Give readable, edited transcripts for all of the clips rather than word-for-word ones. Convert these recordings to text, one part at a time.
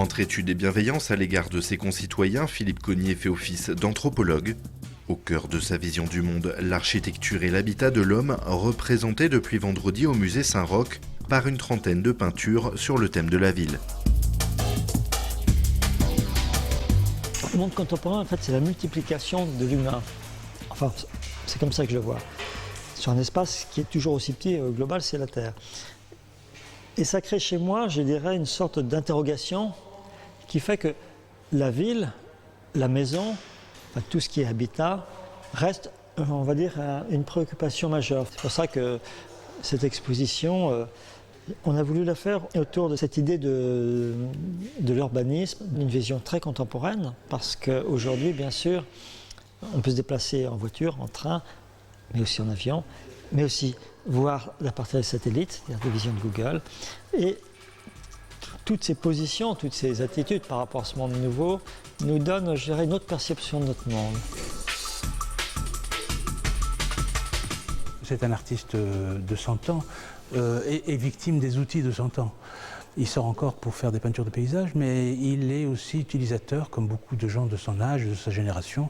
Entre études et bienveillance à l'égard de ses concitoyens, Philippe Cognier fait office d'anthropologue. Au cœur de sa vision du monde, l'architecture et l'habitat de l'homme, représentés depuis vendredi au musée Saint-Roch par une trentaine de peintures sur le thème de la ville. Le monde contemporain, en fait, c'est la multiplication de l'humain. Enfin, c'est comme ça que je le vois. Sur un espace qui est toujours aussi petit, global, c'est la Terre. Et ça crée chez moi, je dirais, une sorte d'interrogation qui fait que la ville, la maison, enfin, tout ce qui est habitat, reste, on va dire, une préoccupation majeure. C'est pour ça que cette exposition, on a voulu la faire autour de cette idée de l'urbanisme, d'une vision très contemporaine, parce qu'aujourd'hui, bien sûr, on peut se déplacer en voiture, en train, mais aussi en avion, mais aussi voir la partie des satellites, c'est-à-dire des visions de Google, et toutes ces positions, toutes ces attitudes par rapport à ce monde nouveau nous donnent, je dirais, une autre perception de notre monde. C'est un artiste de 100 ans et victime des outils de 100 ans. Il sort encore pour faire des peintures de paysages, mais il est aussi utilisateur, comme beaucoup de gens de son âge, de sa génération,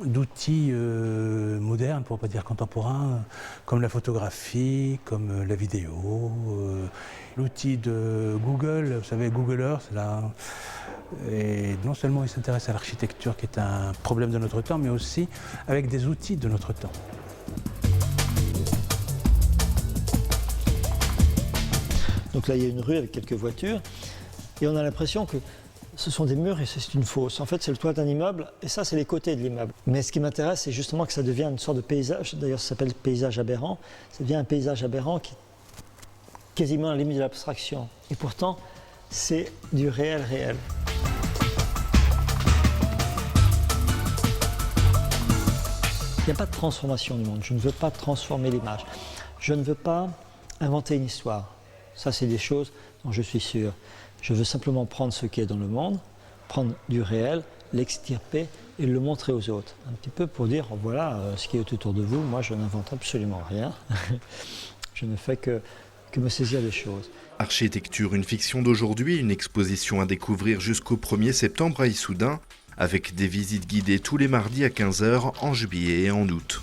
d'outils modernes, pour ne pas dire contemporains, comme la photographie, comme la vidéo, l'outil de Google, vous savez, Google Earth, là. Et non seulement il s'intéresse à l'architecture, qui est un problème de notre temps, mais aussi avec des outils de notre temps. Donc là, il y a une rue avec quelques voitures, et on a l'impression que ce sont des murs et c'est une fosse. En fait, c'est le toit d'un immeuble, et ça, c'est les côtés de l'immeuble. Mais ce qui m'intéresse, c'est justement que ça devient une sorte de paysage, d'ailleurs ça s'appelle paysage aberrant, ça devient un paysage aberrant qui est quasiment à la limite de l'abstraction. Et pourtant, c'est du réel. Il n'y a pas de transformation du monde, je ne veux pas transformer l'image. Je ne veux pas inventer une histoire. Ça, c'est des choses dont je suis sûr. Je veux simplement prendre ce qui est dans le monde, prendre du réel, l'extirper et le montrer aux autres. Un petit peu pour dire, voilà ce qui est autour de vous, moi je n'invente absolument rien. Je ne fais que me saisir des choses. Architecture, une fiction d'aujourd'hui, une exposition à découvrir jusqu'au 1er septembre à Issoudun, avec des visites guidées tous les mardis à 15 h en juillet et en août.